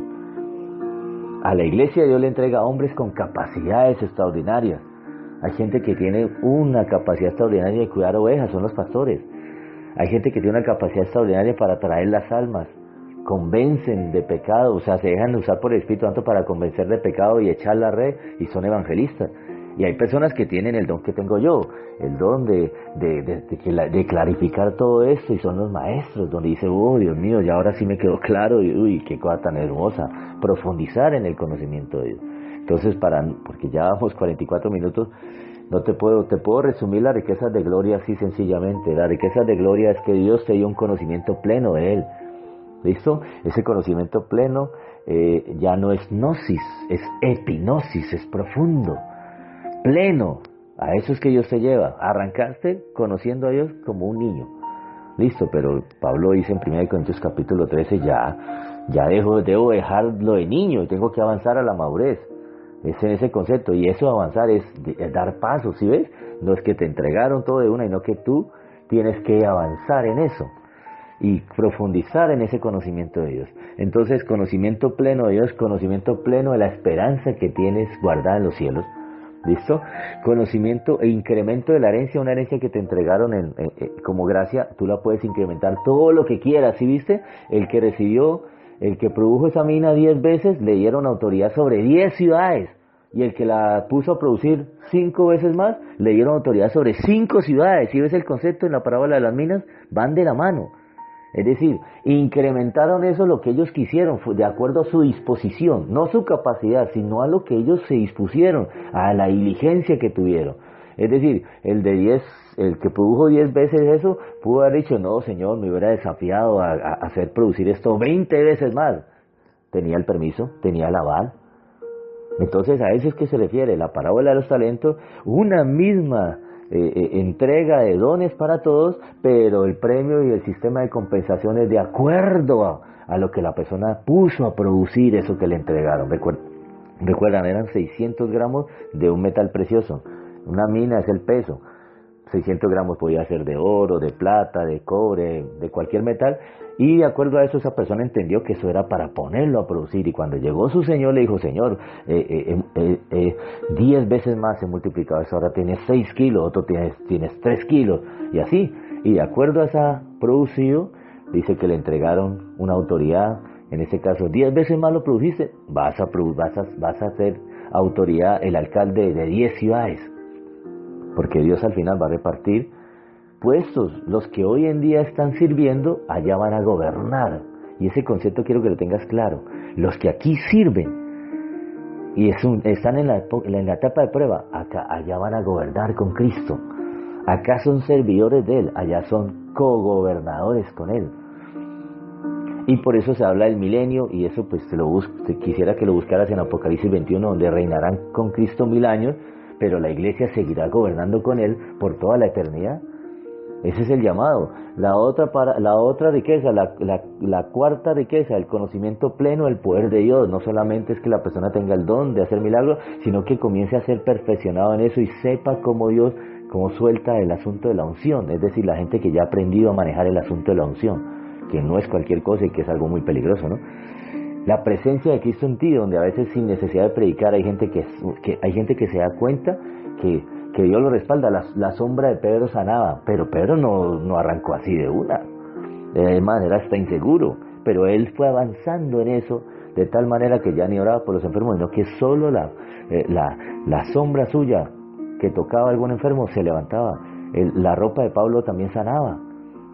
A la iglesia Dios le entrega hombres con capacidades extraordinarias. Hay gente que tiene una capacidad extraordinaria de cuidar ovejas, son los pastores. Hay gente que tiene una capacidad extraordinaria para traer las almas, convencen de pecado, o sea, se dejan usar por el Espíritu Santo para convencer de pecado y echar la red, y son evangelistas. Y hay personas que tienen el don que tengo yo, el don de clarificar todo esto, y son los maestros, donde dice, oh Dios mío, ya ahora sí me quedó claro, y uy, qué cosa tan hermosa, profundizar en el conocimiento de Dios. Entonces, porque ya vamos 44 minutos, te puedo resumir las riquezas de gloria así sencillamente. La riqueza de gloria es que Dios te dio un conocimiento pleno de Él. ¿Listo? Ese conocimiento pleno ya no es gnosis, es epignosis, es profundo. Pleno, a eso es que Dios te lleva. Arrancaste conociendo a Dios como un niño. Listo, pero Pablo dice en 1 Corintios capítulo 13, ya debo dejarlo de niño y tengo que avanzar a la madurez. Es en ese concepto, y eso avanzar es dar pasos, ¿sí ves? No es que te entregaron todo de una, sino que tú tienes que avanzar en eso. y profundizar en ese conocimiento de Dios. Entonces, conocimiento pleno de Dios, conocimiento pleno de la esperanza que tienes guardada en los cielos. ¿Listo? Conocimiento e incremento de la herencia, una herencia que te entregaron como gracia, tú la puedes incrementar todo lo que quieras. ¿Sí viste? El que produjo esa mina 10 veces, le dieron autoridad sobre 10 ciudades. Y el que la puso a producir 5 veces más, le dieron autoridad sobre 5 ciudades. ¿Sí ves el concepto en la parábola de las minas? Van de la mano. Es decir, incrementaron eso lo que ellos quisieron, de acuerdo a su disposición, no su capacidad, sino a lo que ellos se dispusieron, a la diligencia que tuvieron. Es decir, el que produjo 10 veces eso, pudo haber dicho, no, Señor, me hubiera desafiado a hacer producir esto 20 veces más. Tenía el permiso, tenía el aval. Entonces a eso es que se refiere la parábola de los talentos, una misma entrega de dones para todos, pero el premio y el sistema de compensación es de acuerdo a lo que la persona puso a producir eso que le entregaron. Recuerdan, eran 600 gramos de un metal precioso. Una mina es el peso. 600 gramos podía ser de oro, de plata, de cobre, de cualquier metal, y de acuerdo a eso esa persona entendió que eso era para ponerlo a producir, y cuando llegó su señor le dijo, Señor, 10 veces más he multiplicado eso, ahora tienes 6 kilos, otro tienes 3 kilos, y así, y de acuerdo a esa producido, dice que le entregaron una autoridad, en ese caso 10 veces más lo produjiste, vas a ser autoridad, el alcalde de 10 ciudades. Porque Dios al final va a repartir puestos. Los que hoy en día están sirviendo, allá van a gobernar. Y ese concepto quiero que lo tengas claro. Los que aquí sirven y están en la etapa de prueba, allá van a gobernar con Cristo. Acá son servidores de Él, allá son cogobernadores con Él. Y por eso se habla del milenio, y eso pues quisiera que lo buscaras en Apocalipsis 21, donde reinarán con Cristo 1000 años, pero la iglesia seguirá gobernando con Él por toda la eternidad. Ese es el llamado. La otra riqueza, la cuarta riqueza, el conocimiento pleno del poder de Dios. No solamente es que la persona tenga el don de hacer milagros, sino que comience a ser perfeccionado en eso y sepa cómo Dios, cómo suelta el asunto de la unción. Es decir, la gente que ya ha aprendido a manejar el asunto de la unción, que no es cualquier cosa y que es algo muy peligroso, ¿no? La presencia de Cristo en ti, donde a veces sin necesidad de predicar hay gente que se da cuenta que Dios lo respalda. La sombra de Pedro sanaba, pero Pedro no arrancó así de una. De manera está inseguro, pero él fue avanzando en eso de tal manera que ya ni oraba por los enfermos, sino que solo la sombra suya que tocaba a algún enfermo se levantaba. La ropa de Pablo también sanaba.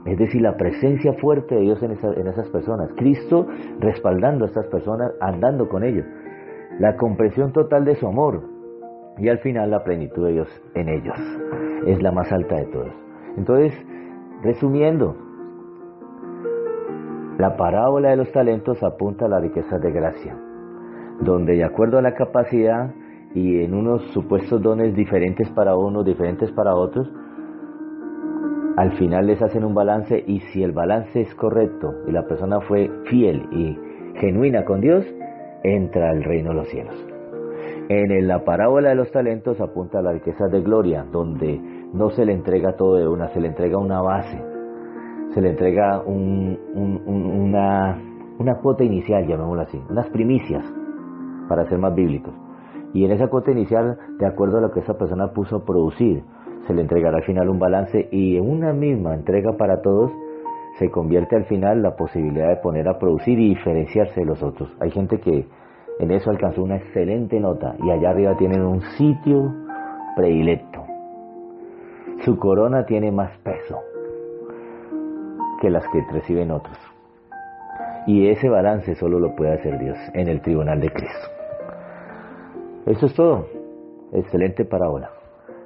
Es decir, la presencia fuerte de Dios en esas personas. Cristo respaldando a estas personas, andando con ellos. La comprensión total de su amor. Y al final la plenitud de Dios en ellos. Es la más alta de todas. Entonces, resumiendo, la parábola de los talentos apunta a la riqueza de gracia, donde de acuerdo a la capacidad y en unos supuestos dones diferentes para unos, diferentes para otros, al final les hacen un balance, y si el balance es correcto y la persona fue fiel y genuina con Dios, entra al reino de los cielos. En la parábola de los talentos apunta a la riqueza de gloria, donde no se le entrega todo de una, se le entrega una base, se le entrega una cuota inicial, llamémoslo así, unas primicias, para ser más bíblicos. Y en esa cuota inicial, de acuerdo a lo que esa persona puso a producir, se le entregará al final un balance, y en una misma entrega para todos se convierte al final la posibilidad de poner a producir y diferenciarse de los otros. Hay gente que en eso alcanzó una excelente nota y allá arriba tienen un sitio predilecto. Su corona tiene más peso que las que reciben otros. Y ese balance solo lo puede hacer Dios en el tribunal de Cristo. Eso es todo. Excelente parábola.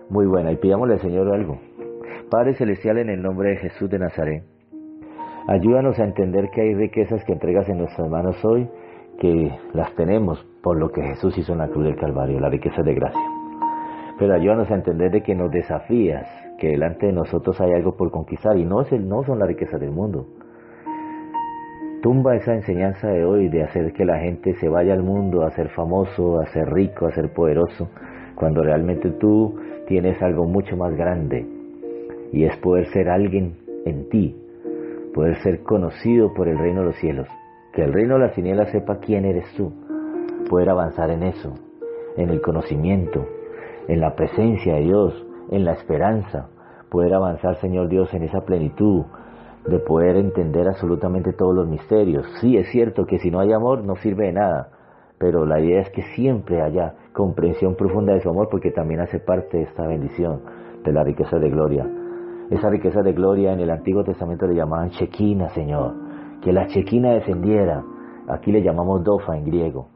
Muy buena. Y pidámosle al Señor algo. Padre Celestial, en el nombre de Jesús de Nazaret, ayúdanos a entender que hay riquezas que entregas en nuestras manos hoy, que las tenemos por lo que Jesús hizo en la cruz del Calvario, la riqueza de gracia. Pero ayúdanos a entender de que nos desafías, que delante de nosotros hay algo por conquistar, y no son las riquezas del mundo. Tumba esa enseñanza de hoy de hacer que la gente se vaya al mundo a ser famoso, a ser rico, a ser poderoso, cuando realmente tú tienes algo mucho más grande, y es poder ser alguien en ti, poder ser conocido por el reino de los cielos, que el reino de las tinieblas sepa quién eres tú, poder avanzar en eso, en el conocimiento, en la presencia de Dios, en la esperanza, poder avanzar, Señor Dios, en esa plenitud de poder entender absolutamente todos los misterios. Sí, es cierto que si no hay amor no sirve de nada, pero la idea es que siempre haya comprensión profunda de su amor, porque también hace parte de esta bendición de la riqueza de gloria. Esa riqueza de gloria en el Antiguo Testamento le llamaban Shekinah, Señor, que la Shekinah descendiera. Aquí le llamamos Dofa en griego,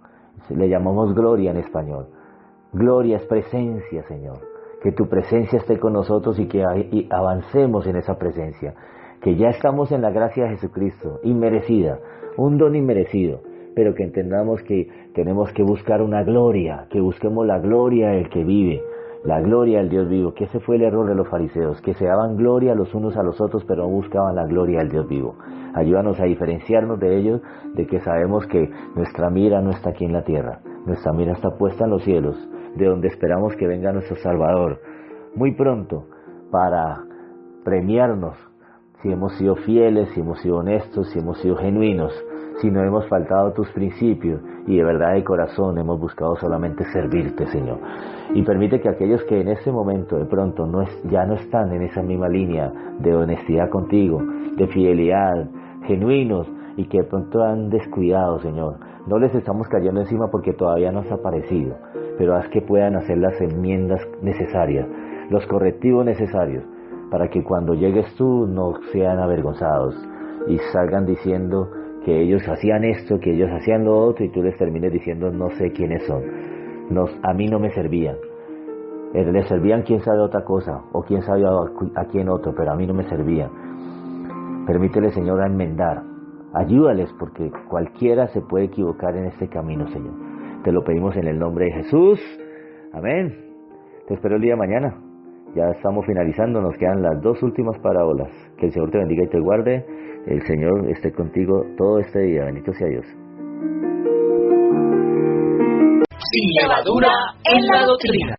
le llamamos gloria en español. Gloria es presencia, Señor, que tu presencia esté con nosotros y que avancemos en esa presencia, que ya estamos en la gracia de Jesucristo, inmerecida, un don inmerecido, pero que entendamos que tenemos que buscar una gloria, que busquemos la gloria del que vive, la gloria del Dios vivo, que ese fue el error de los fariseos, que se daban gloria los unos a los otros, pero no buscaban la gloria del Dios vivo. Ayúdanos a diferenciarnos de ellos, de que sabemos que nuestra mira no está aquí en la tierra, nuestra mira está puesta en los cielos, de donde esperamos que venga nuestro Salvador muy pronto para premiarnos si hemos sido fieles, si hemos sido honestos, si hemos sido genuinos, si no hemos faltado a tus principios y de verdad de corazón hemos buscado solamente servirte, Señor. Y permite que aquellos que en este momento de pronto ya no están en esa misma línea de honestidad contigo, de fidelidad, genuinos, y que de pronto han descuidado, Señor, no les estamos cayendo encima porque todavía no has aparecido, pero haz que puedan hacer las enmiendas necesarias, los correctivos necesarios, para que cuando llegues tú no sean avergonzados y salgan diciendo que ellos hacían esto, que ellos hacían lo otro, y tú les termines diciendo no sé quiénes son, a mí no me servían, les servían quién sabe otra cosa, o quién sabe a quién otro, pero a mí no me servían. Permítele, Señor, a enmendar, ayúdales, porque cualquiera se puede equivocar en este camino, Señor. Te lo pedimos en el nombre de Jesús, amén. Te espero el día de mañana. Ya estamos finalizando, nos quedan las 2 últimas parábolas. Que el Señor te bendiga y te guarde. El Señor esté contigo todo este día. Bendito sea Dios. Sin levadura en la doctrina.